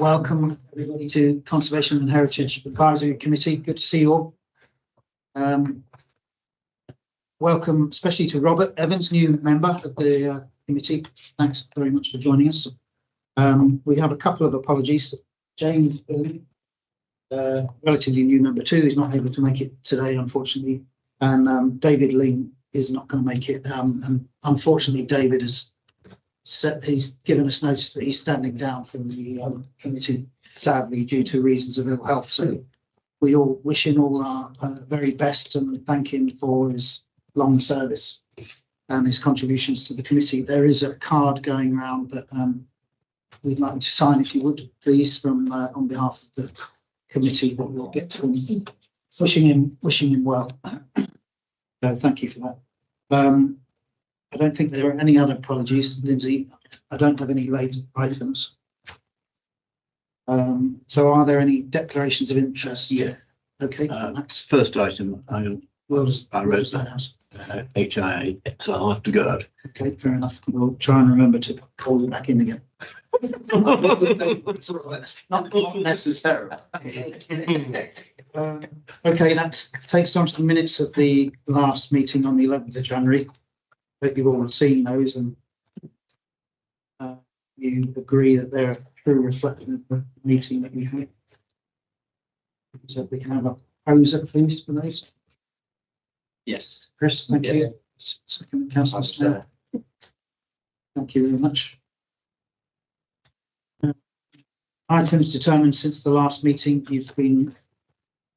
welcome everybody to Conservation and Heritage Advisory Committee. Good to see you all. Welcome especially to Robert Evans, new member of the committee. Thanks very much for joining us. We have a couple of apologies. James, relatively new member too, is not able to make it today, unfortunately. And David Ling is not going to make it. And unfortunately, David has he's given us notice that he's standing down from the committee, sadly, due to reasons of ill health. So we all wish him all our very best and thank him for his long service and his contributions to the committee. There is a card going around that we'd like you to sign, if you would, please, from on behalf of the committee that we'll get to him, wishing him well. So thank you for that. I don't think there are any other apologies, Lindsay. I don't have any late items. So are there any declarations of interest? Yeah. Okay. Max. First item, I read that. HIA, so I'll have to go out. Okay, fair enough. We'll try and remember to call you back in again. Not necessarily. Okay, that takes on to the minutes of the last meeting on the 11th of January. Hope you've all seen those and you agree that they're a true reflection of the meeting that we had. So we can have a proposer, please, for those. Yes. Chris, thank you. Second, Councillor Snell. Thank you very much. Items determined since the last meeting. You've been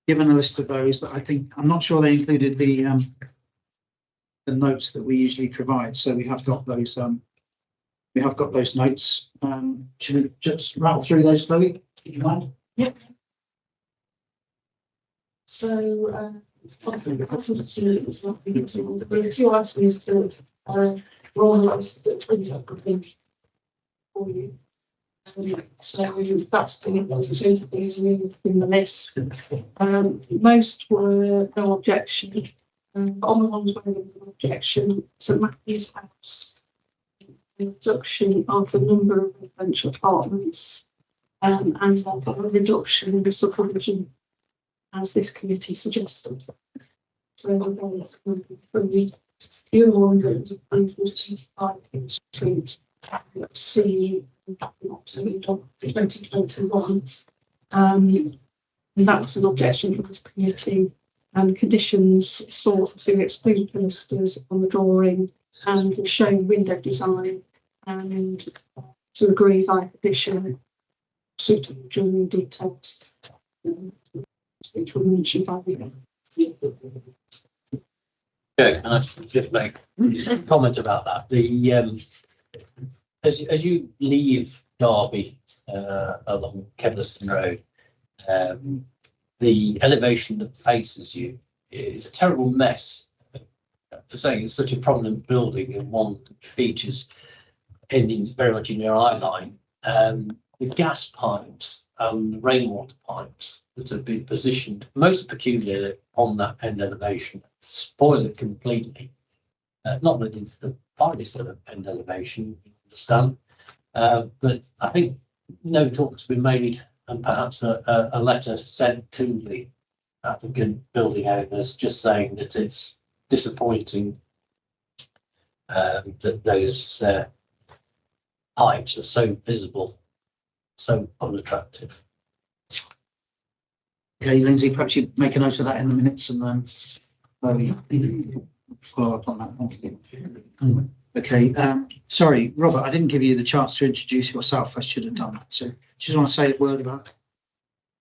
given a list of those that I think, I'm not sure they included the notes that we usually provide. So we have got those. We have got those notes. Should we just rattle through those, Chloe? Do you mind? Yeah. So. Something that was absolutely nothing. The two items that were on the list that we have for you. So that's been included in the list. Most were no objection. On the ones where there was no objection, St Matthew's House, the reduction of the number of residential apartments, and a reduction in the subdivision, as this committee suggested. So there's three fewer that was 25 in Street, C, 2021. And that was an objection from this committee, and conditions sought to exclude pilasters on the drawing and show window design, and to agree by condition suitable drawing details, which were mentioned by the Okay, can I just make a comment about that? The as you leave Derby along Kedleston Road, the elevation that faces you is a terrible mess. For saying it's such a prominent building and one features ending very much in your eye line. The gas pipes and rainwater pipes that have been positioned most peculiarly on that end elevation spoil it completely. Not that it's the finest end elevation, you understand, but I think no talk's been made, and perhaps a letter sent to the applicant building owners just saying that it's disappointing that those pipes are so visible, so unattractive. Okay, Lindsay, perhaps you make a note of that in the minutes and then follow up on that. Thank you. Okay, sorry, Robert, I didn't give you the chance to introduce yourself. I should have done that. So just want to say a word about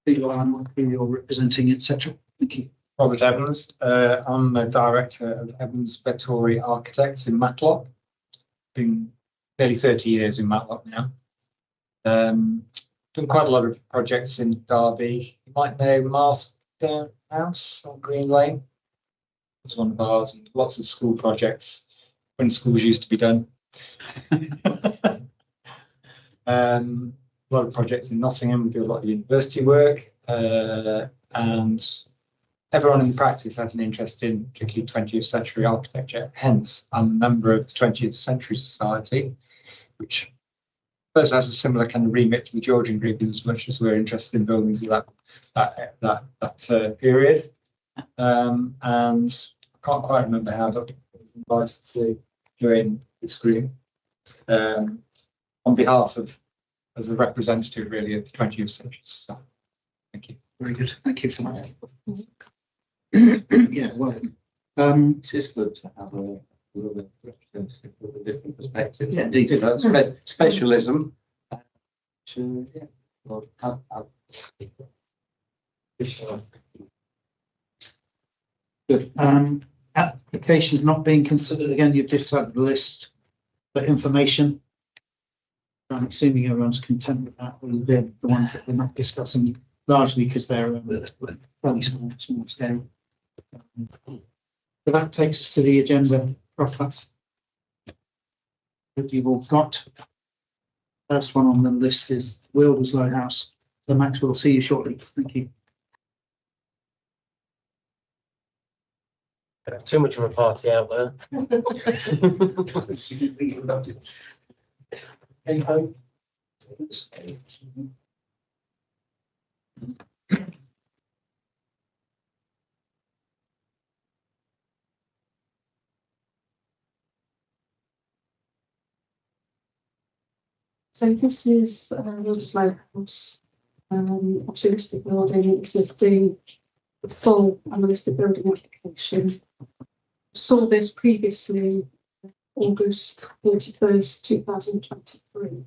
who you are and who you're representing, etc. Thank you. Robert Evans. I'm the director of Evans Vettori Architects in Matlock. Been nearly 30 years in Matlock now. Done quite a lot of projects in Derby. You might know Marsden House on Green Lane. It was one of ours, and lots of school projects when schools used to be done. A lot of projects in Nottingham. We do a lot of university work, and everyone in practice has an interest in particularly 20th century architecture. Hence, I'm a member of the 20th Century Society, which First has a similar kind of remit to the Georgian Group, as much as we're interested in buildings of that period. And I can't quite remember how, but I was invited to join this group on behalf of, as a representative really of the 20th century. So, thank you. Very good. Thank you for that. Yeah, well, It's just good to have a little representative with a different perspective. Yeah, Indeed, you know, specialism. So, yeah. Well, good. Applications not being considered, again, you've just had the list for information. I'm assuming everyone's content with that, with the ones that we're not discussing, largely because they're fairly small scale. So that takes us to the agenda proper. That you've all got. First one on the list is Wildesloe House. So Max, we'll see you shortly. Thank you. Too much of a party out there. Hey ho. So this is Wildesloe House. Obviously listed building. This is the full unlisted building application. Saw this previously August 31st, 2023.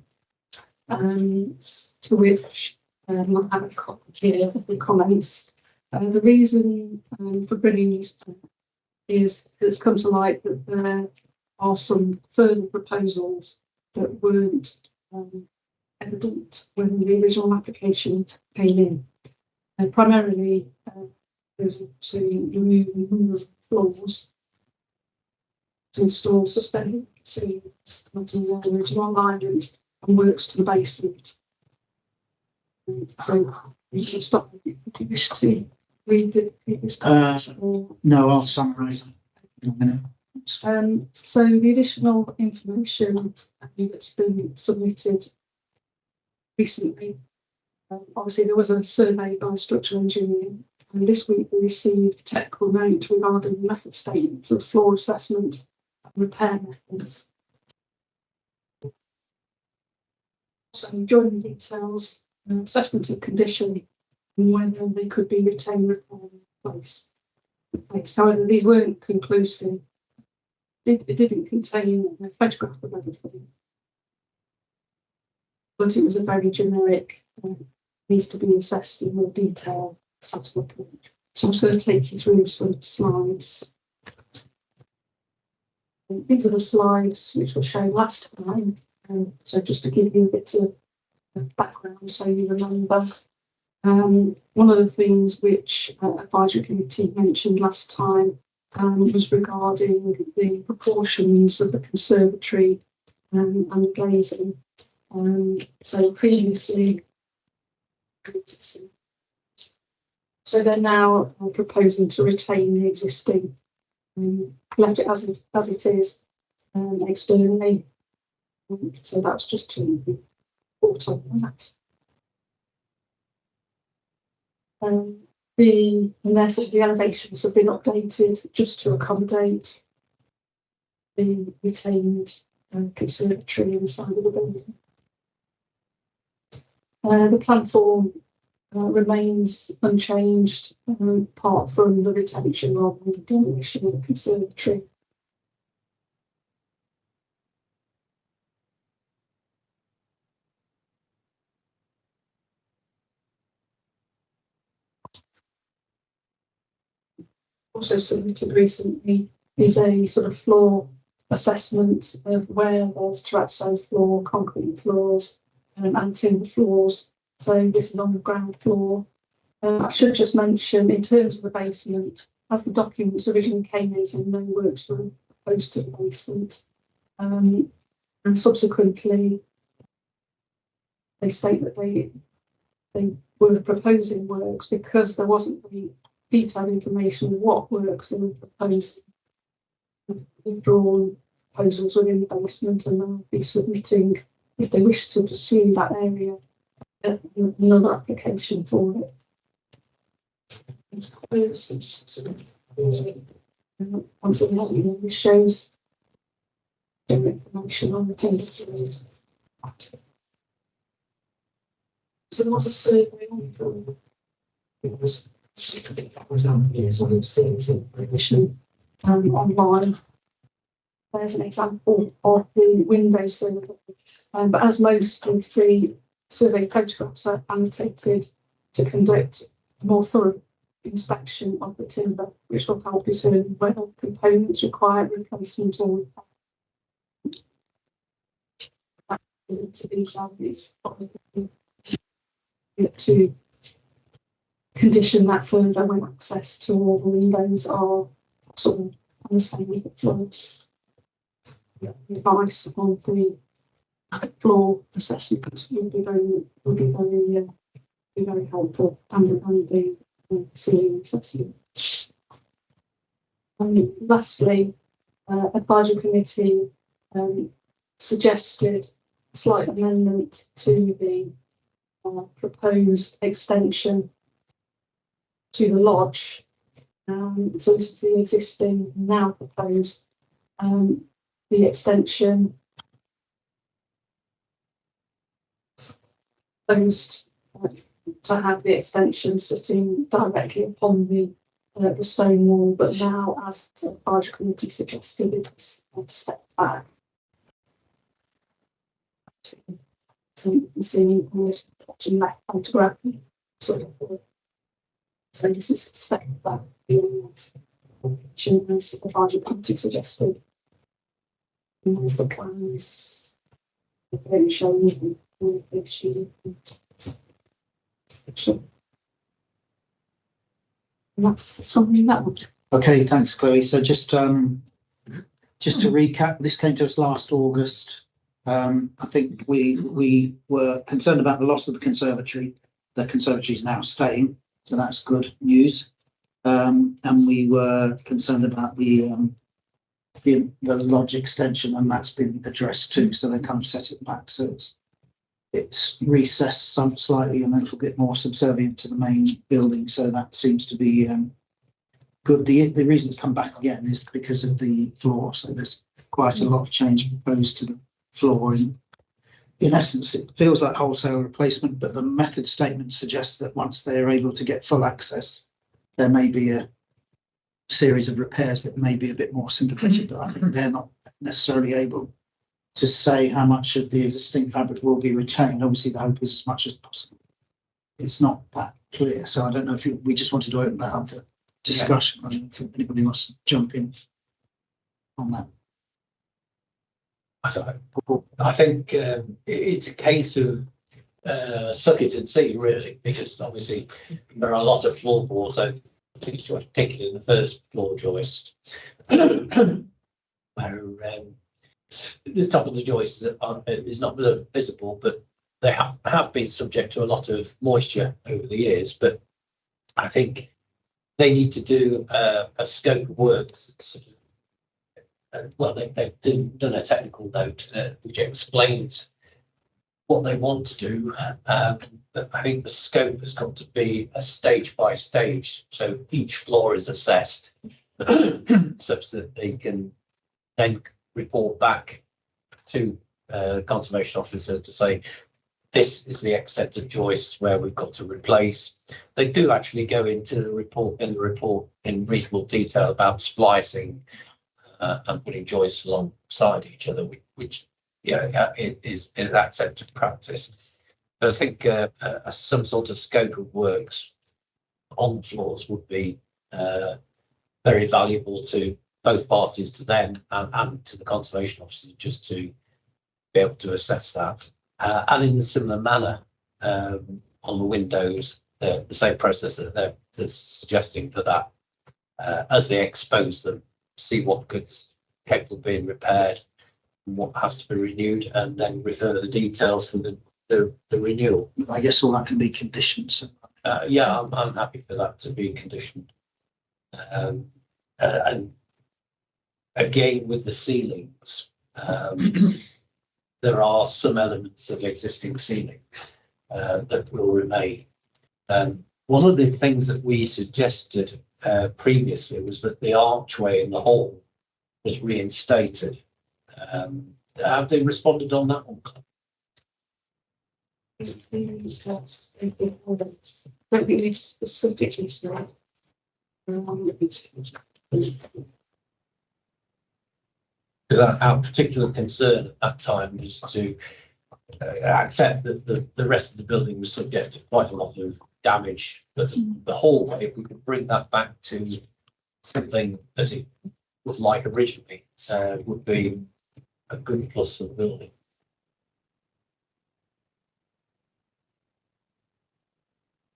To which I have a copy here of the comments. The reason for bringing these is that it's come to light that there are some further proposals that weren't evident when the original application came in. Primarily to remove a number of floors, to install suspended ceilings in the original alignment and works to the basement. So you can stop if you wish to read the previous comments. No, I'll summarise in a minute. So the additional information that's been submitted recently, obviously there was a survey by structural engineering, and this week we received a technical note regarding the method statement for floor assessment and repair methods. So during the details, assessment of condition and whether they could be retained repair in place. However, these weren't conclusive. It didn't contain a photograph of everything, but it was a very generic, needs to be assessed in more detail sort of approach. So I'm just going to take you through some slides. These are the slides which were shown last time. So just to give you a bit of background so you remember. One of the things which advisory committee mentioned last time was regarding the proportions of the conservatory and the glazing. So previously, so they're now proposing to retain the existing, left it as it is externally. So that's just to report on that. And therefore the elevations have been updated just to accommodate the retained conservatory inside of the building. The plan form remains unchanged apart from the retention of the demolition of the conservatory. Also submitted recently is a sort of floor assessment of where there's terrazzo floor, concrete floors, and timber floors. So this is on the ground floor. I should just mention, in terms of the basement, as the documents originally came in, so no works were proposed to the basement, and subsequently they state that they were proposing works because there wasn't any detailed information of what works they were proposing. Withdrawn proposals within the basement, and they'll be submitting if they wish to pursue that area, another application for it. Once again, this shows the information on the tender. So there was a survey on the it was what we've seen is information online. There's an example of the Windows survey, but as most of the survey photographs are annotated to conduct a more thorough inspection of the timber, which will help determine whether components require replacement or to these avenues to condition that further when access to all the windows are possible on the same floors. Advice on the floor assessment would be very helpful, and the ceiling assessment. Lastly, advisory committee suggested a slight amendment to the proposed extension to the lodge. So this is the existing, now proposed. The extension proposed to have the extension sitting directly upon the stone wall, but now, as the advisory committee suggested, it's a step back. So you can see on this bottom left photograph, sort of. So this is a step back beyond which the advisory committee suggested. And there's the plans. Very showing and that's something that one. Okay, thanks, Chloe. So just to recap, this came to us last August. I think we were concerned about the loss of the conservatory. The conservatory is now staying, so that's good news. And we were concerned about the lodge extension, and that's been addressed too. So they kind of set it back, so it's recessed slightly and a little bit more subservient to the main building. So that seems to be good. The reason it's come back again is because of the floor. So there's quite a lot of change proposed to the floor. In essence, it feels like wholesale replacement, but the method statement suggests that once they're able to get full access, there may be a series of repairs that may be a bit more sympathetic, but I think they're not necessarily able to say how much of the existing fabric will be retained. Obviously, the hope is as much as possible. It's not that clear, so I don't know if we just wanted to open that up for discussion. I don't know if anybody wants to jump in on that. I think it's a case of suck it and see, really, because obviously there are a lot of floorboards, particularly in the first floor joist, where the top of the joist is not visible, but they have been subject to a lot of moisture over the years. But I think they need to do a scope of works. Well, they've done a technical note which explains what they want to do. But I think the scope has got to be a stage by stage. So each floor is assessed such that they can then report back to conservation officer to say, this is the extent of joists where we've got to replace. They do actually go into the report in reasonable detail about splicing and putting joists alongside each other, which it is accepted practice. But I think some sort of scope of works on floors would be very valuable to both parties, to them and to the conservation officer, just to be able to assess that. And in a similar manner, on the windows, the same process that they're suggesting for that, as they expose them, see what goods capable of being repaired and what has to be renewed, and then refer the details for the renewal. I guess all that can be conditioned. So. Yeah, I'm happy for that to be conditioned. And again, with the ceilings, there are some elements of existing ceilings that will remain. One of the things that we suggested previously was that the archway in the hall was reinstated. Have they responded on that one? Don't think we've specifically said. Because our particular concern at that time was to accept that the rest of the building was subject to quite a lot of damage, but the hallway, if we could bring that back to something that it was like originally, would be a good plus for the building.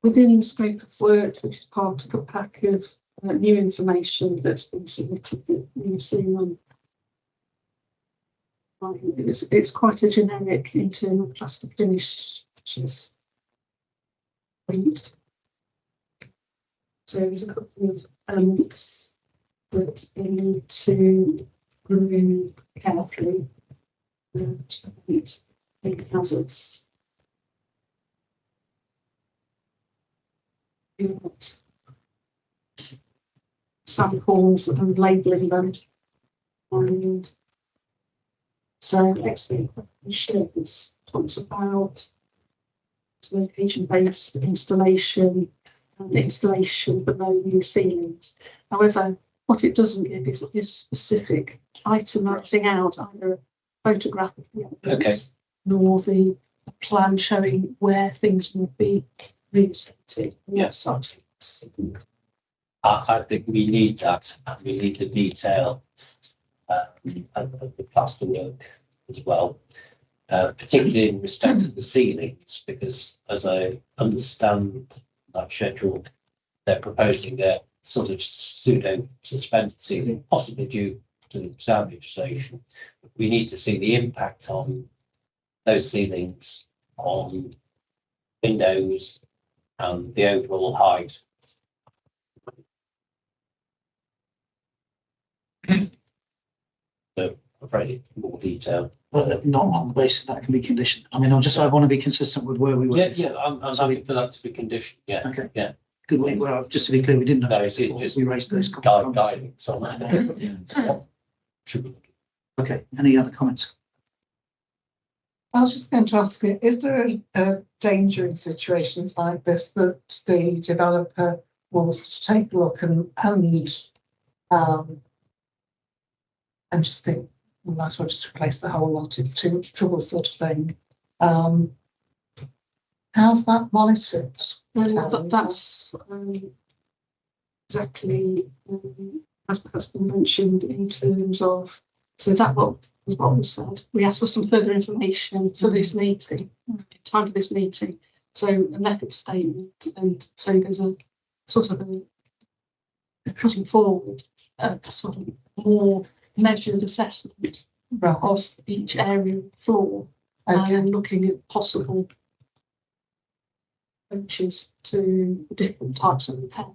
Within the scope of work, which is part of the pack of new information that's been submitted that you've seen on. It's quite a generic internal plaster finish, which is great. So there's a couple of elements that we need to remove carefully to prevent any hazards. Samples and labelling them, and so next week this talks about location-based installation and installation below new ceilings. However, what it doesn't give is specific itemising out either a photograph of the evidence nor the plan showing where things will be reinstated. Yes, I think we need that, and we need the detail and the plaster work as well, particularly in respect of the ceilings, because as I understand that schedule, they're proposing a sort of pseudo suspended ceiling, possibly due to sound insulation. We need to see the impact on those ceilings, on windows, and the overall height. So I'm afraid it's more detail. Not on the basis that can be conditioned. I mean, I want to be consistent with where we were. Yeah, I'm happy for that to be conditioned. Yeah. Okay. Yeah. Good. Well, just to be clear, we didn't know. No, it's just we raised those comments. Guidance on that. Okay. Any other comments? I was just going to ask you, is there a danger in situations like this that the developer will take a look and just think, we might as well just replace the whole lot, it's too much trouble, sort of thing? How's that monitored? That's exactly as has been mentioned in terms of, so that what we said. We asked for some further information for this meeting, time for this meeting. So a method statement, and so there's a sort of a putting forward a sort of more measured assessment of each area of the floor, and looking at possible approaches to different types of repair.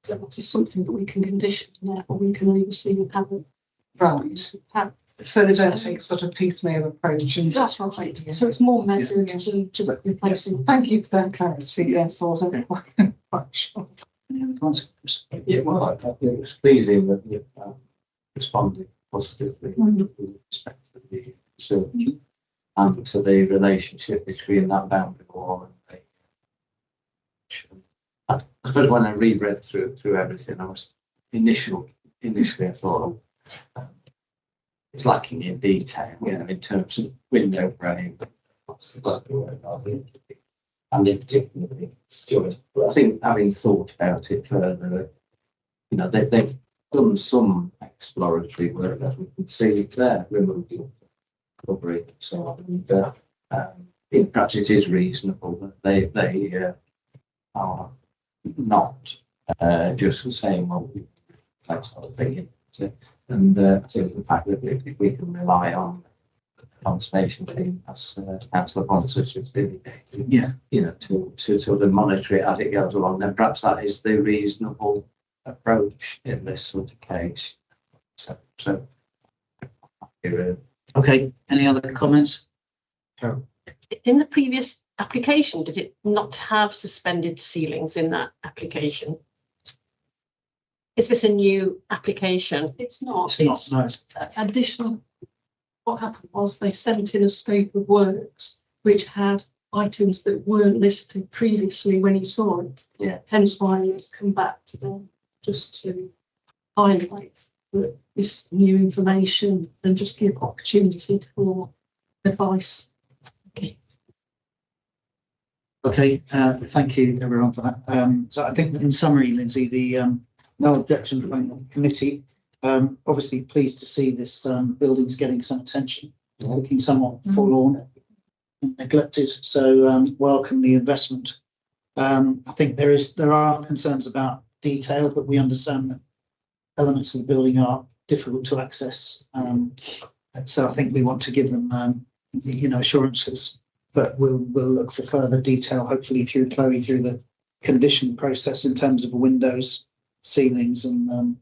So that is something that we can condition, and therefore we can oversee how it. Right. So they don't take sort of piecemeal approach. And that's right. So it's more measured to replacing. Thank you for that clarity. Yes, I wasn't quite sure. Any other comments? Yeah, well, I think it was pleasing that you responded positively with respect to the research and to the relationship between that boundary wall and the. I suppose when I reread through everything, I was initially I thought it's lacking in detail, in terms of window frame, and in particular, but I think having thought about it further, they've done some exploratory work that we can see there, removing covering, so on. And perhaps it is reasonable that they are not just saying, well, that sort of thing. And I think the fact that if we can rely on the conservation team, as Councillor Pontus was indicating, to sort of monitor it as it goes along, then perhaps that is the reasonable approach in this sort of case. So Okay, any other comments? Carol? In the previous application, did it not have suspended ceilings in that application? Is this a new application? It's not, It's not, no. additional. What happened was they sent in a scope of works which had items that weren't listed previously when you saw it. Yeah. Hence why it's come back to them, just to highlight that this new information and just give opportunity for advice. Okay, thank you everyone for that. So I think in summary, Lindsay, the no objection from the committee. Obviously pleased to see this building's getting some attention, looking somewhat forlorn and neglected. So welcome the investment. I think there are concerns about detail, but we understand that elements of the building are difficult to access. So I think we want to give them assurances. But we'll look for further detail, hopefully through Chloe, through the condition process in terms of windows, ceilings, and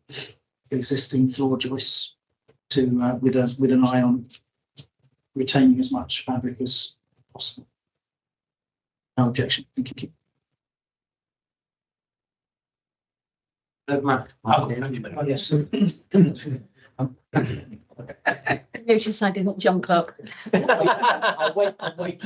existing floor joists, to with an eye on retaining as much fabric as possible. No objection. Thank you. Mark. Oh, yes. Notice I didn't jump up. I'll wait.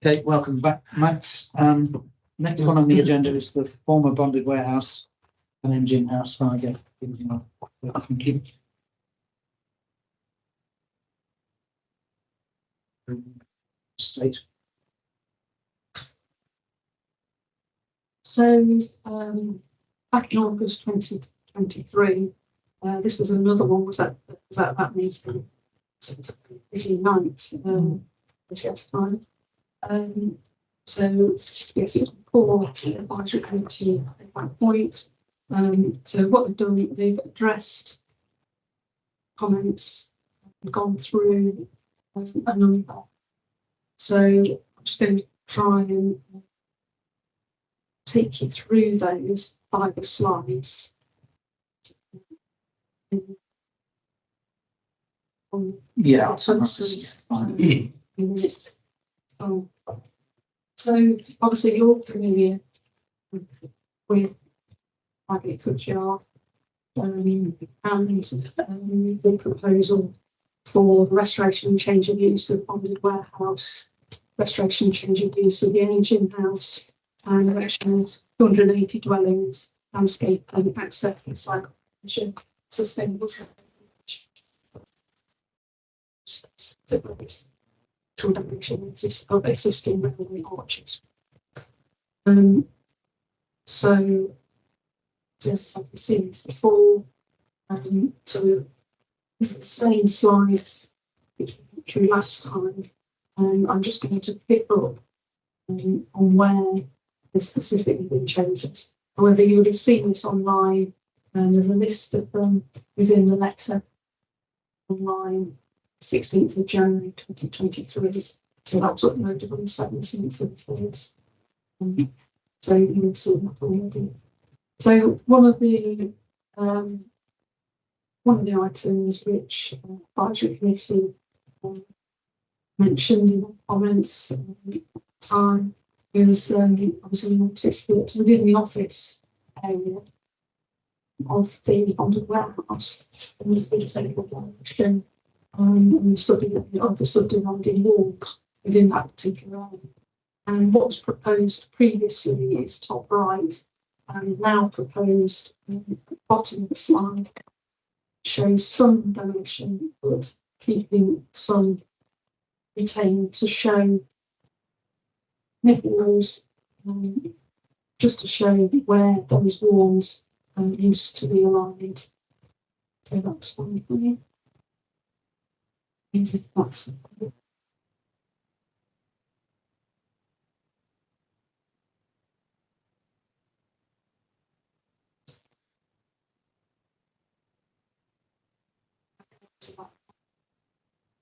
Okay, welcome back, Max. Next one on the agenda is the former bonded warehouse and engine house. When I get thank you. State. So back in August 2023, this was another one. Was at that meeting. So it was a busy night. At time. So yes, it's poor advisory committee at that point. So what they've done, they've addressed comments and gone through a number. So I'm just going to try and take you through those by the slides. Yeah. So obviously you're familiar with Highgate Footyard and the proposal for the restoration and change of use of bonded warehouse, restoration and change of use of the engine house, and erection of 280 dwellings, landscape and access and cycle sustainable to direction of existing railway arches. So just like you've seen this before, to the same slides which we went through last time, I'm just going to pick up on where there's specifically been changes. However, you would have seen this online, and there's a list of them within the letter online, 16th of January 2023. So that was uploaded on the 17th of the 1st. So you've seen that already. So one of the items which the advisory committee mentioned in the comments at the time was obviously noticed that within the office area of the bonded warehouse there was the disabled direction and the subdividing walls within that particular area. And what was proposed previously is top right, and now proposed bottom of the slide shows some dimension, but keeping some retained to show nipple walls, just to show where those walls used to be aligned. So that's one thing. That's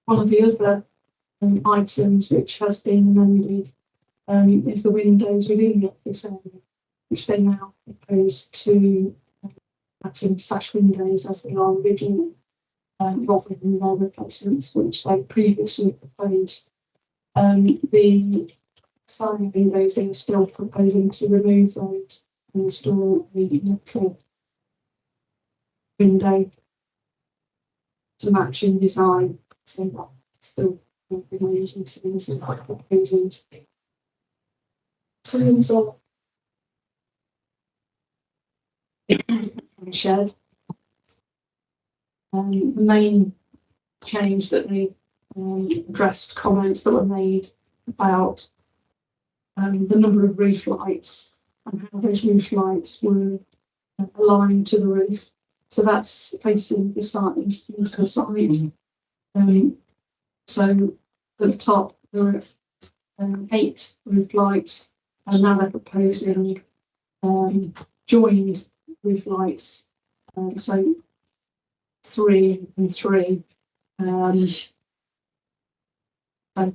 One of the other items which has been amended is the windows within the office area, which they now propose to acting sash windows as they are originally, rather than their replacements, which they previously proposed. The sign windows, they are still proposing to remove those and install a neutral window to match in design. So that still remains in terms of proposals. Terms of shed. The main change that they addressed comments that were made about the number of roof lights and how those roof lights were aligned to the roof. So that's facing the side into the side. So at the top there are 8 roof lights, and now they're proposing joined roof lights. So 3 and 3. So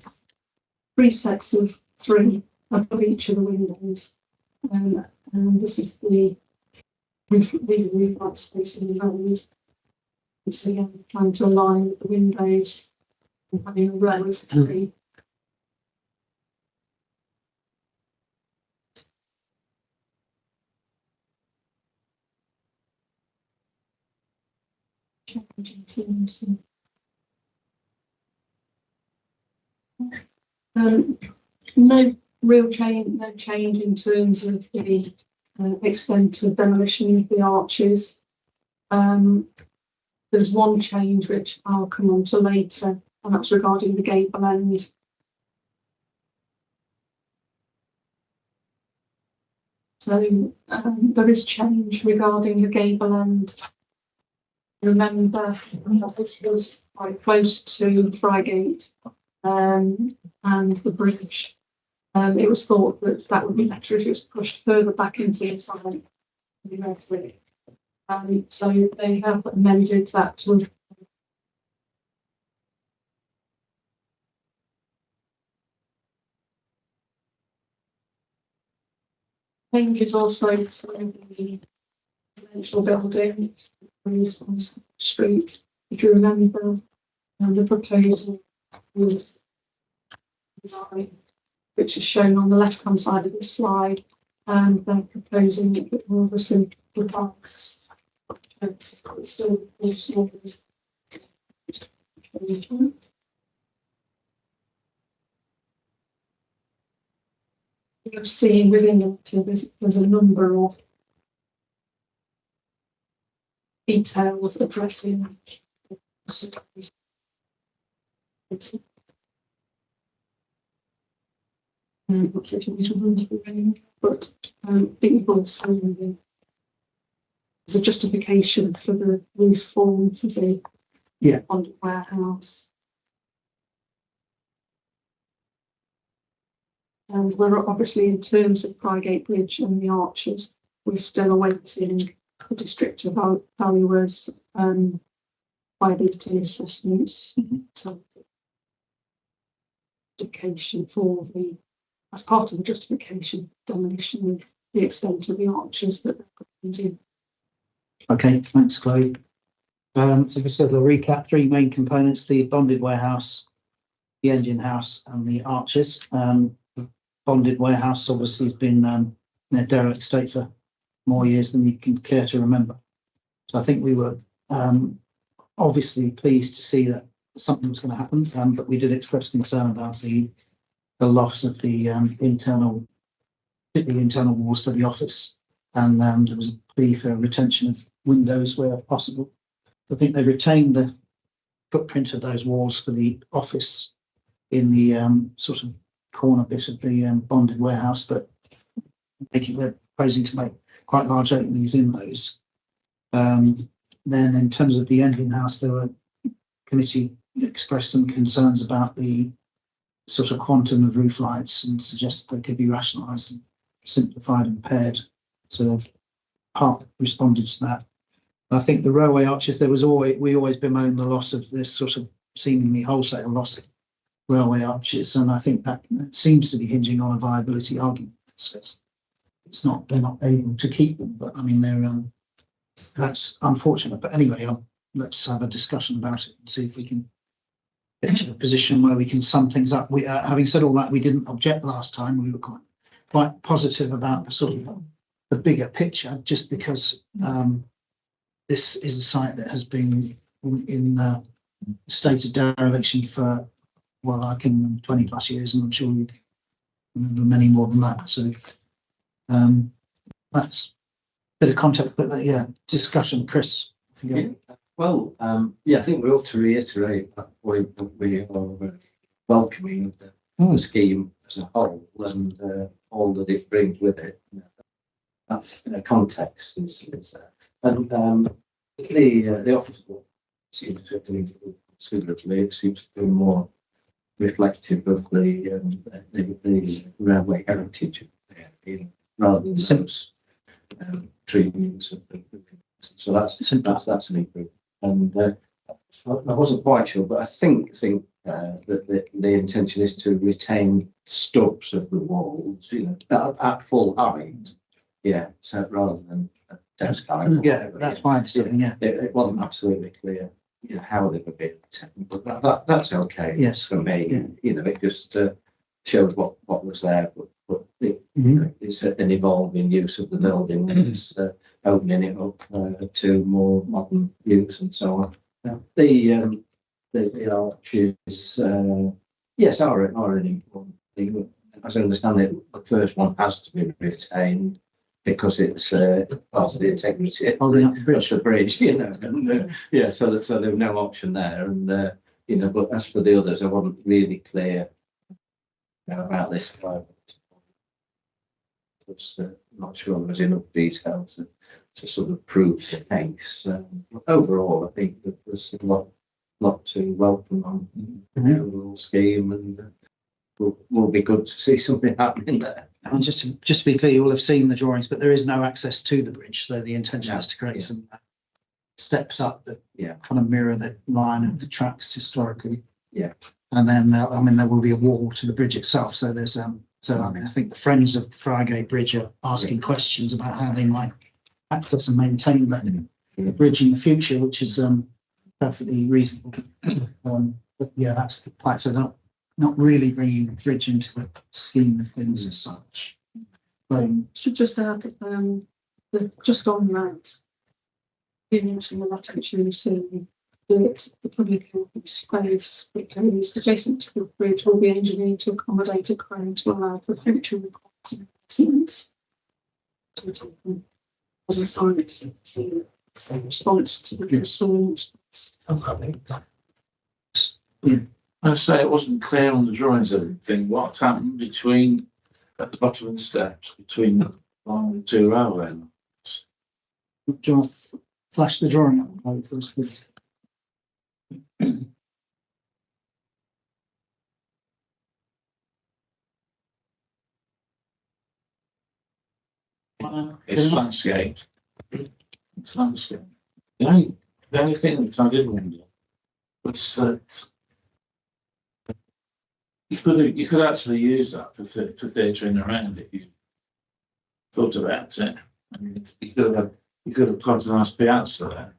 3 sets of 3 above each of the windows. And this is the roof, these are roof lights facing the road. Which again trying to align with the windows and having a row of 3. Changing teams. No real change, no change in terms of the extent of demolition of the arches. There's one change which I'll come on to later, and that's regarding the gable end. So there is change regarding the gable end. Remember, this was quite close to Frygate and the bridge. It was thought that that would be better if it was pushed further back into the side. So they have amended that to changes also to the residential building on the street. If you remember, the proposal was design, which is shown on the left hand side of this slide, and they're proposing a bit more of a simple box. You've seen within it, there's a number of details addressing but people also there's a justification for the roof form for the bonded warehouse. And we're obviously, in terms of Frygate Bridge and the arches, we're still awaiting the district valuers viability assessments to justification for the, as part of the justification, demolition of the extent of the arches that they're proposing. Okay, thanks, Chloe. So just as a recap, 3 main components: the bonded warehouse, the engine house, and the arches. The bonded warehouse obviously has been in a derelict state for more years than you can care to remember. So I think we were obviously pleased to see that something was going to happen, but we did express concern about the loss of the internal walls for the office, and there was a plea for retention of windows where possible. I think they retained the footprint of those walls for the office in the sort of corner bit of the bonded warehouse, but they're proposing to make quite large openings in those. Then in terms of the engine house, there were committee expressed some concerns about the sort of quantum of roof lights and suggested they could be rationalised and simplified and paired. So they've part responded to that. I think the railway arches, we always bemoan the loss of this sort of seemingly wholesale loss of railway arches, and I think that seems to be hinging on a viability argument that says they're not able to keep them. But I mean, that's unfortunate. But anyway, let's have a discussion about it and see if we can get to a position where we can sum things up. Having said all that, we didn't object last time. We were quite positive about the sort of the bigger picture, just because this is a site that has been in state of dereliction for, well, I can 20 plus years, and I'm sure you remember many more than that. So that's a bit of context, but yeah, discussion. Chris, if you go. Well, I think we ought to reiterate that we are welcoming the scheme as a whole and all that it brings with it. That context is there. And the office seems to be considerably, it seems to be more reflective of the railway heritage rather than those trees. So that's an improvement. And I wasn't quite sure, but I think that the intention is to retain stubs of the walls, at full height. Yeah, so rather than desk height. Yeah, that's my understanding. Yeah, it wasn't absolutely clear, how they were being protected, but that's okay. Yes, for me. Yeah. It just showed what was there, but it's an evolving use of the building. And it's opening it up to more modern use and so on. The arches, yes, are an important thing. As I understand it, the first one has to be retained because it's part of the integrity of the bridge, and, so there's no option there. And but as for the others, I wasn't really clear about this. I was not sure there was enough detail to sort of prove the case. Overall, I think that there's a lot to welcome on the overall scheme, and will be good to see something happening there. And just to be clear, you will have seen the drawings, but there is no access to the bridge, so the intention is to create some steps up that kind of mirror the line of the tracks historically. Yeah. And then there will be a wall to the bridge itself. So there's I think the Friends of the Friargate Bridge are asking questions about how they might access and maintain the bridge in the future, which is perfectly reasonable. But yeah, that's the plan. So they're not really bringing the bridge into the scheme of things as such. Should just add just on that, you mentioned that actually we've seen the public space proposed adjacent to the bridge will be engineered to accommodate a crane to allow for future requirements. As a science, response to the concerns. I say it wasn't clear on the drawings of everything. What happened at the bottom of the steps between the line and two railway lines? Do you want to flash the drawing up for us, please? It's landscape. It's landscape. The only thing that I did wonder was that you could actually use that for theatering around if you thought about it. I mean, you could have got a nice piazza there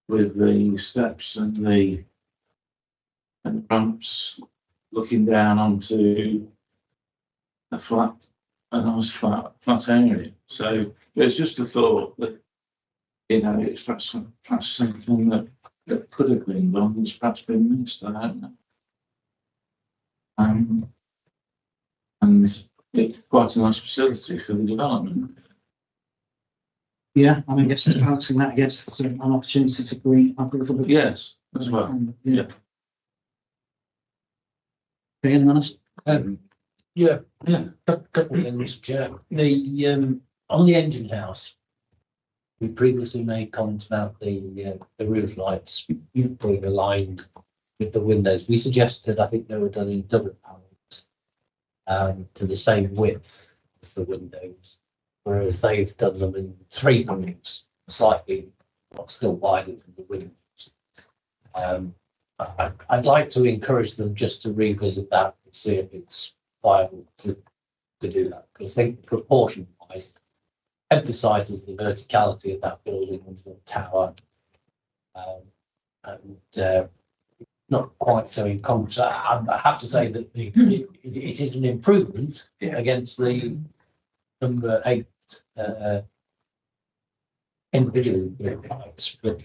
with the steps and the ramps looking down onto a nice flat area. So there's just a thought that it's perhaps something that could have been done, that's perhaps been missed. I don't know. And it's quite a nice facility for the development. Yeah, I mean, I guess balancing that against sort of an opportunity to green up a little bit. Yes, as well. Yeah. Anyone else? Yeah. Couple of things, Chair. On the engine house, we previously made comments about the roof lights being aligned with the windows. We suggested, I think they were done in double panels to the same width as the windows, whereas they've done them in 3 panels, slightly still wider than the windows. I'd like to encourage them just to revisit that and see if it's viable to do that. Because I think proportion wise emphasises the verticality of that building and the tower, and not quite so incongruous. I have to say that it is an improvement against the number 8 individual heights, but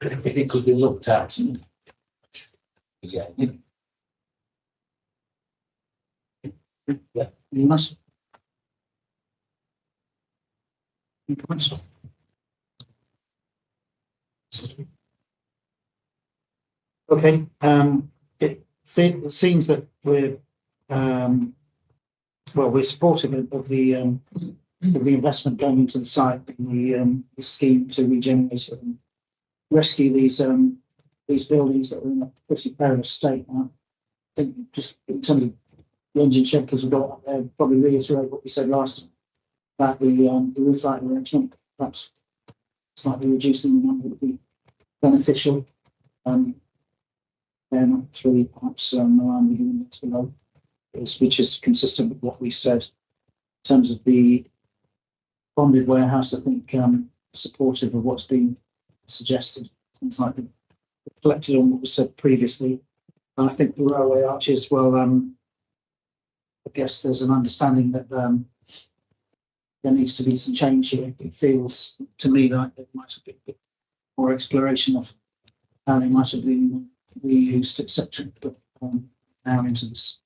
if it could be looked at, yeah. You must. Okay, it seems that we're we're supportive of the investment going into the site, the scheme to regenerate and rescue these buildings that are in a pretty perilous state now. I think just in terms of the engine shed, because we've got up there, probably reiterate what we said last time about the roof light arrangement, perhaps slightly reducing the number would be beneficial. And through perhaps around the units below, which is consistent with what we said in terms of the bonded warehouse. I think supportive of what's been suggested, things like the reflected on what was said previously. And I think the railway arches, well, I guess there's an understanding that there needs to be some change here. It feels to me like there might have been a bit more exploration of how they might have been reused, etc. But now into this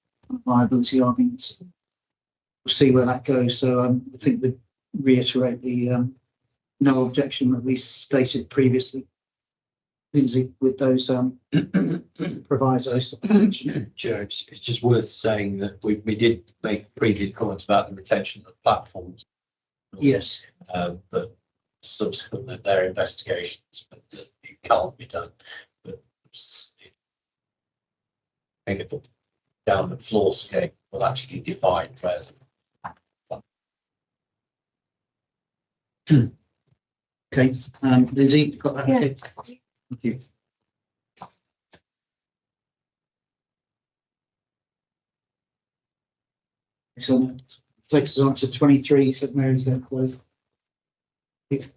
viability arguments, we'll see where that goes. So I think we'd reiterate the no objection that we stated previously, Lindsay, with those provisos. Sure, it's just worth saying that we did make previous comments about the retention of platforms. Yes. But subsequently their investigations, but it can't be done. But I think it down the floor scale will actually define where. Okay, Lindsay, got that? Yeah. Okay. Thank you. So takes us on to 23, St Mary's Gate Close. It's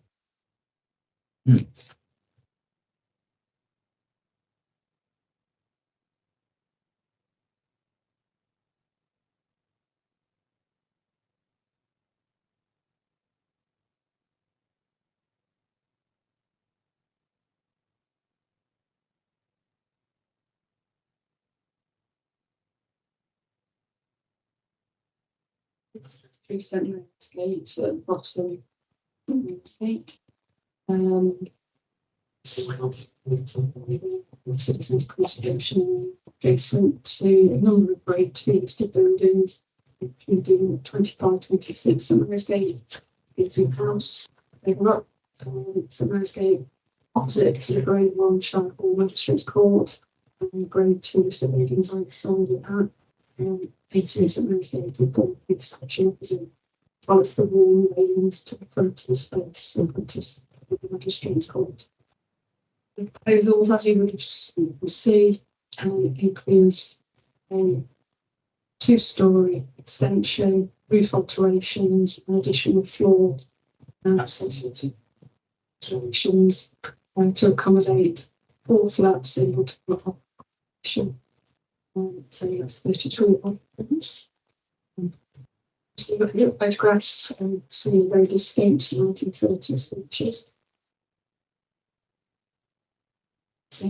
3 St Mary's Gate at the bottom. St Mary's Gate. Citizens' contribution adjacent to a number of Grade 2 listed buildings, including 25, 26 St Mary's Gate, Gazing House, Up, St Mary's Gate, opposite to the Grade 1 Shirehall Magistrates Court, and Grade 2 listed buildings like side of that. 18 St Mary's Gate and 4 big section opposite, as well as the wall railings to the front of the space in front of the Magistrates Court. The proposals, as you would see, includes a 2-storey extension, roof alterations, an additional floor, and associated alterations to accommodate 4 flats in multiple occupation. So that's 33 occupants. If you look at photographs and see very distinct 1930s features. So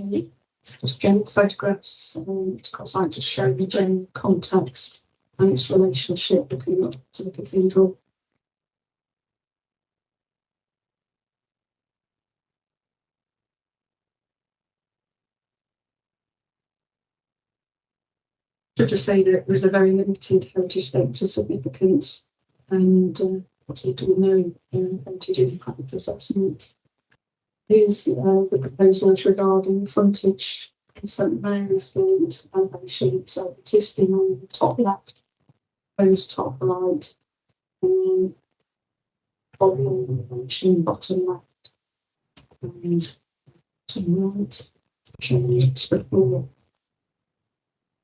just general photographs, because I just show the general context and its relationship looking up to the cathedral. To just say that there's a very limited heritage status significance and what you do know heritage impact assessment. Here's the proposals regarding frontage of St Mary's Gate elevation, so existing on the top left, proposed top right, and following elevation bottom left. and to right, showing the split floor,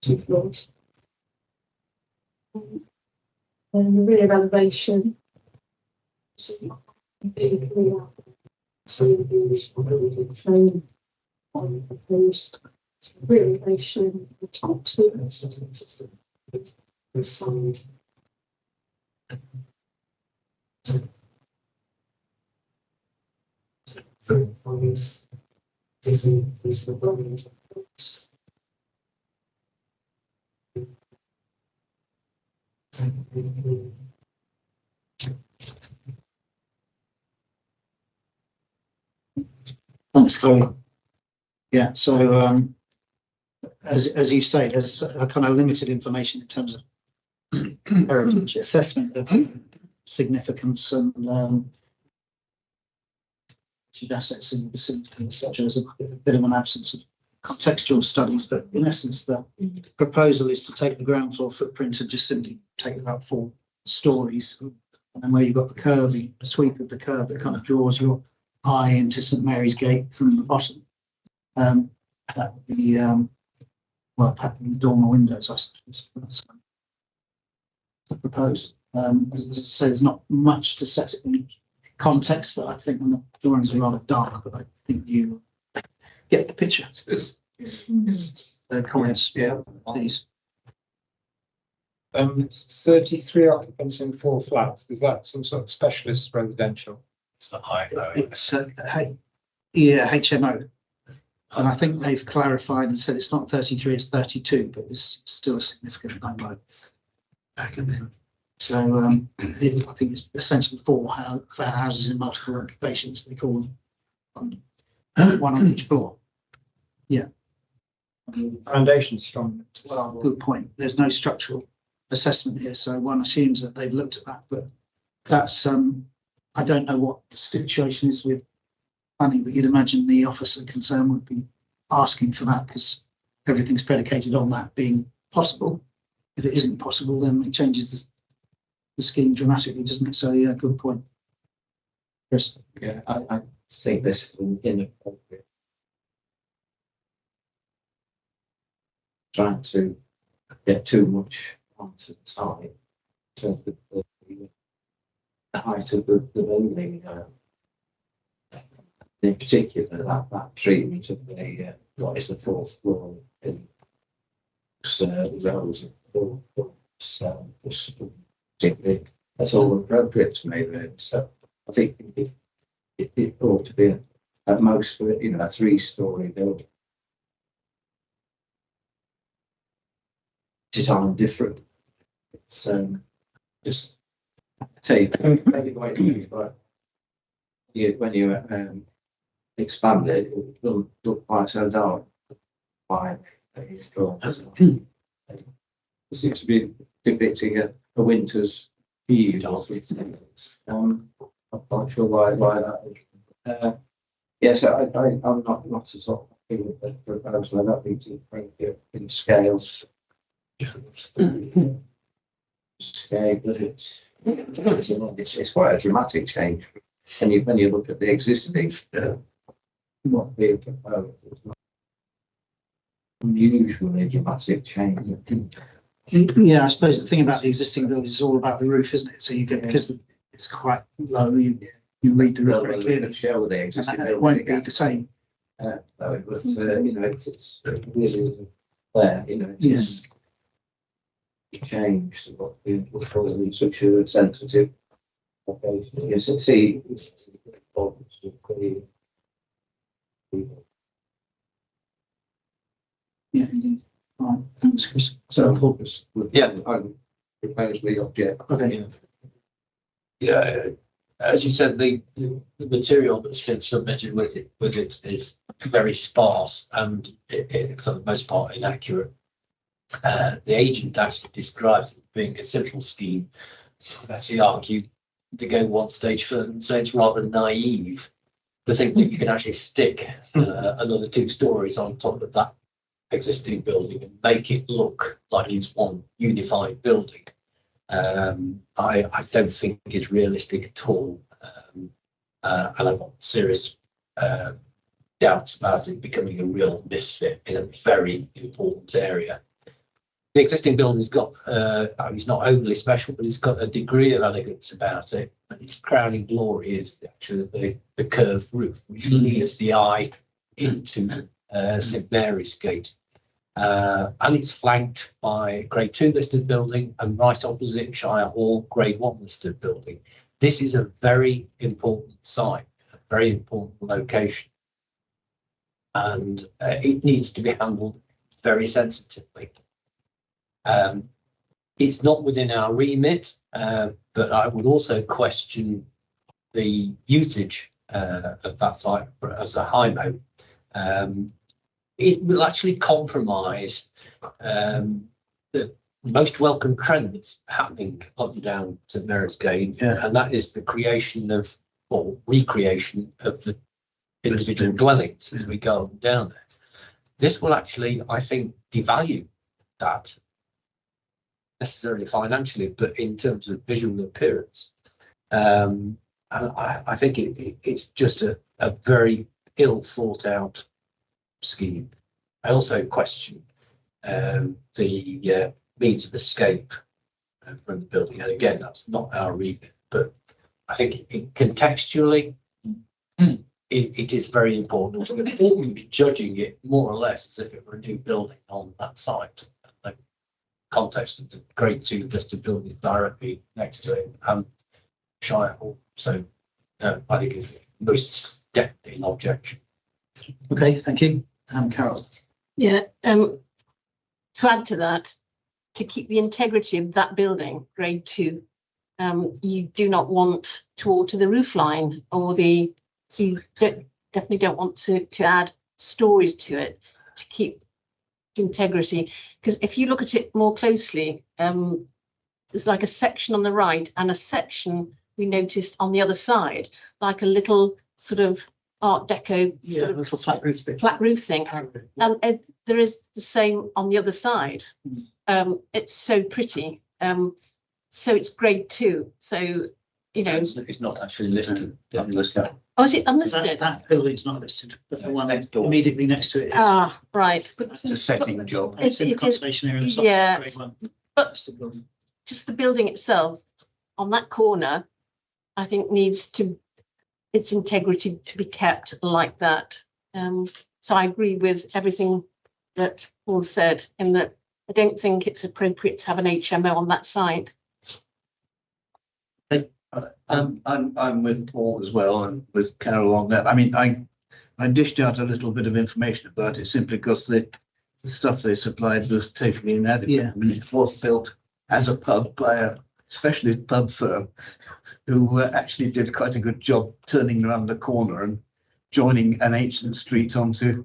2 floors. And the rear elevation. So big rear. So the frame on the post. Rear elevation, the top 2, the side. This is the building. Thanks, Chloe. Yeah, so as you say, there's a kind of limited information in terms of heritage assessment of significance and assets in the vicinity, such as a bit of an absence of contextual studies. But in essence, the proposal is to take the ground floor footprint and just simply take about 4 stories, and then where you've got the curvy, the sweep of the curve that kind of draws your eye into St Mary's Gate from the bottom. That would be well, packing the dormer windows, I suppose. That's the proposed. As I say, there's not much to set it in context, but I think the drawings are rather dark, but I think you get the picture. Comments, Yeah. please. 33 occupants in 4 flats. Is that some sort of specialist residential? It's not high, though. It's yeah, HMO. And I think they've clarified and said it's not 33, it's 32, but it's still a significant number. So I think it's essentially 4 houses in multiple occupations, they call them. 1 on each floor. Yeah. Foundation's strong. Well, good point. There's no structural assessment here, so one assumes that they've looked at that, but that's I don't know what the situation is with planning, but you'd imagine the officer concerned would be asking for that because everything's predicated on that being possible. If it isn't possible, then it changes the scheme dramatically, doesn't it? So yeah, good point. Chris. Yeah, I think this is inappropriate. Trying to get too much onto the side in terms of the height of the building. In particular, that treatment of the what is the 4th floor in rows that's all appropriate to me, really. So I think it ought to be at most, a 3-story building. Design different. It's just take maybe when you expand it, it doesn't look quite so dark. Why it's drawn. It seems to be depicting a winter's view. I'm not sure why that is. Yes, I'm not a sort of thing with the proposal. I don't think to bring it in scales. Scale, but it's quite a dramatic change. And when you look at the existing, what being proposed, it's not unusually dramatic change. Yeah, I suppose the thing about the existing building is all about the roof, isn't it? So you get, because it's quite low, you read the roof very clearly. Show the existing And it won't be the same. So it was, it's really there, it's changed what we call in such a sensitive location. Yes, see, Yeah, indeed. Right, thanks, Chris. so Yeah. I'm proposed the object. Okay. Yeah, as you said, the material that's been submitted with it is very sparse and for the most part inaccurate. The agent actually describes it being a simple scheme. I'd actually argue to go one stage further and say it's rather naive to think that you can actually stick another 2 stories on top of that existing building and make it look like it's one unified building. I don't think it's realistic at all. And I've got serious doubts about it becoming a real misfit in a very important area. The existing building's got, it's not overly special, but it's got a degree of elegance about it. And its crowning glory is actually the curved roof, which leads the eye into St Mary's Gate. And it's flanked by a Grade 2 listed building, and right opposite Shire Hall, Grade 1 listed building. This is a very important site, a very important location. And it needs to be handled very sensitively. It's not within our remit, but I would also question the usage of that site as a high note. It will actually compromise the most welcome trend that's happening up and down St Mary's Gate, and that is the creation of, or recreation of the individual dwellings as we go up and down there. This will actually, I think, devalue that, necessarily financially, but in terms of visual appearance. And I think it's just a very ill thought out scheme. I also question the means of escape from the building. And again, that's not our remit, but I think contextually, it is very important. We ought to be judging it more or less as if it were a new building on that site. The context of the Grade 2 listed buildings directly next to it and Shire Hall. So I think it's most definitely an objection. Okay, thank you. Carol. Yeah, to add to that, to keep the integrity of that building, Grade 2, you do not want to alter the roof line or so you definitely don't want to add stories to it to keep integrity. Because if you look at it more closely, there's like a section on the right and a section we noticed on the other side, like a little sort of Art Deco sort of little flat roof bit. Flat roof thing, and there is the same on the other side. It's so pretty. So it's Grade 2. So it's not actually listed. Oh, is it unlisted? That building's not listed, but the one next door. immediately next to it is. Right. But It's a setting job. And it's in the conservation area. yeah, Grade 1 but listed building. just the building itself on that corner, I think needs its integrity to be kept like that. So I agree with everything that Paul said, in that I don't think it's appropriate to have an HMO on that site. I'm with Paul as well, and with Carol on that. I mean, I dished out a little bit of information about it simply because the stuff they supplied was totally inadequate. Yeah. I mean, it was built as a pub by a specialist pub firm who actually did quite a good job turning around the corner and joining an ancient street onto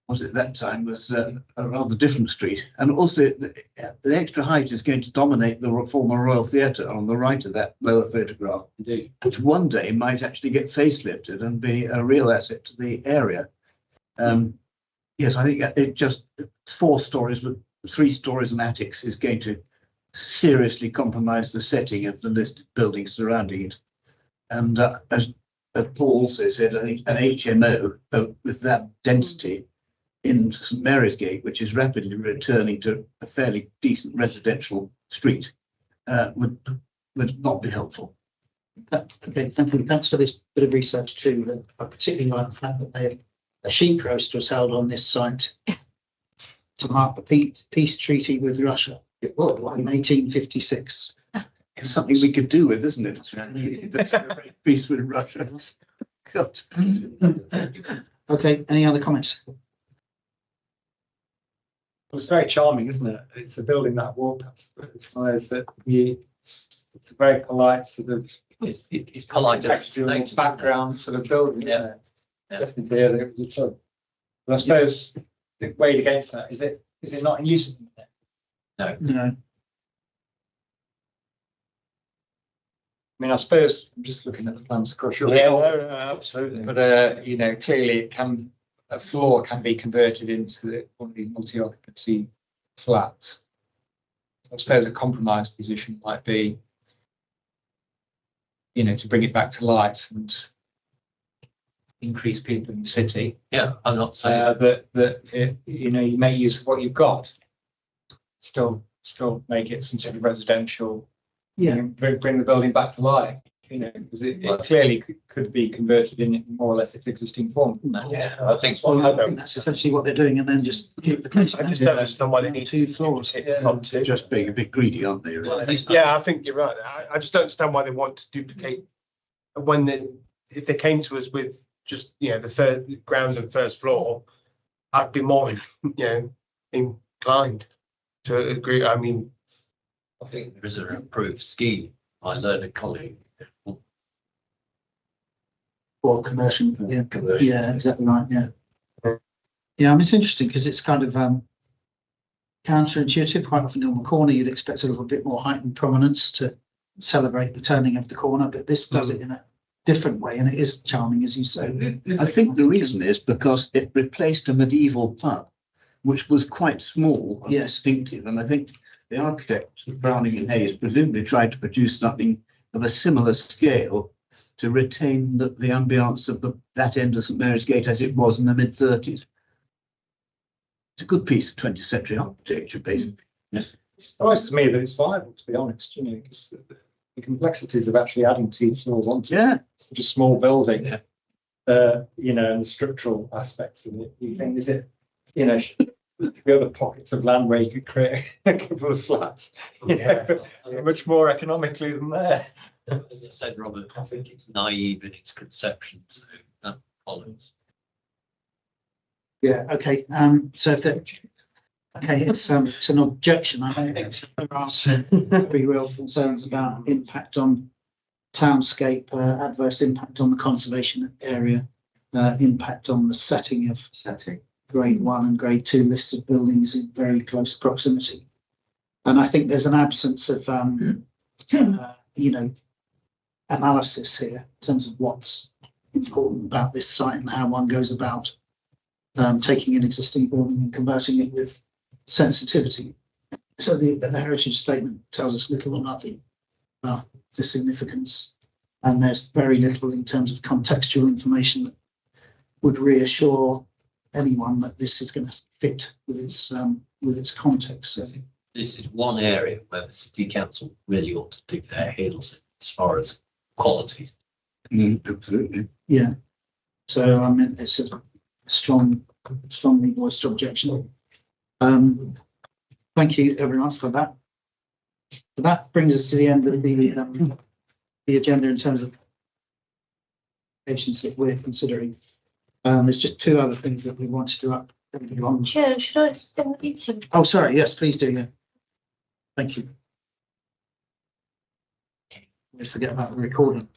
what at that time was a rather different street. And also the extra height is going to dominate the former Royal Theatre on the right of that lower photograph, which one day might actually get facelifted and be a real asset to the area. Yes, I think it just 4 stories with 3 stories and attics is going to seriously compromise the setting of the listed buildings surrounding it. And as Paul also said, I think an HMO with that density in St Mary's Gate, which is rapidly returning to a fairly decent residential street, would not be helpful. Okay, thank you. Thanks for this bit of research too. I particularly like the fact that a sheep roast was held on this site to mark the peace treaty with Russia. It was in 1856. It's something we could do with, isn't it? Peace with Russia. God. Okay, any other comments? It's very charming, isn't it? It's a building that I walked past. It's that it's a very polite sort of It's polite textual background sort of building. Yeah. Definitely. Yeah, but I suppose the way against that is it not in use? No. I mean, I suppose I'm just looking at the plans across your absolutely. but clearly a floor can be converted into one of these multi-occupancy flats. I suppose a compromise position might be, to bring it back to life and increase people in the city. Yeah, I'm not saying, You know, you make use of what you've got. Still make it some sort of residential. Yeah. Bring the building back to life, you know, because it clearly could be converted in more or less its existing form. yeah, I think Well, so. I think that's essentially what they're doing, and then just keep the. I just don't understand why they need 2 floors. Just being a bit greedy, aren't they? really? Yeah, I think you're right. I just don't understand why they want to duplicate when if they came to us with just, you know, the third ground and first floor, I'd be more, you know, inclined to agree. I mean, I think there is an improved scheme by Learned College. Or commercial, yeah, Commercial. yeah, exactly right, yeah. Yeah, I mean, it's interesting because it's kind of counterintuitive. Quite often on the corner, you'd expect a little bit more height and prominence to celebrate the turning of the corner, but this does it in a different way, and it is charming, as you say. I think the reason is because it replaced a medieval pub, which was quite small and Yes. distinctive. And I think the architect, Browning and Hayes, presumably tried to produce something of a similar scale to retain the ambience of that end of St Mary's Gate as it was in the mid-30s. It's a good piece of 20th century architecture, basically. It surprises me that it's viable, to be honest, you know, because the complexities of actually adding 2 floors onto Yeah. such a small building, Yeah. you know, and the structural aspects of it. You think, is it, you know, the other pockets of land where you could create a couple of flats, you know, much more economically than there. As I said, Robert, I think it's naive in its conception, so that follows. Yeah, okay, so if that, okay, it's an objection. I think there are some very real concerns about impact on townscape, adverse impact on the conservation area, impact on the setting of grade 1 and grade 2 listed buildings in very close proximity. And I think there's an absence of, you know, analysis here in terms of what's important about this site and how one goes about taking an existing building and converting it with sensitivity. So the heritage statement tells us little or nothing about the significance, and there's very little in terms of contextual information that would reassure anyone that this is going to fit with its context. So, This is one area where the city council really ought to dig their heels in as far as quality. Absolutely. yeah. So I mean, it's a strongly voiced objection. Thank you everyone for that. So that brings us to the end of the agenda in terms of patients that we're considering. There's just 2 other things that we wanted to up. Chair, should I need some? Oh, sorry. Yes, please do. Yeah. Thank you. We forget about the recording.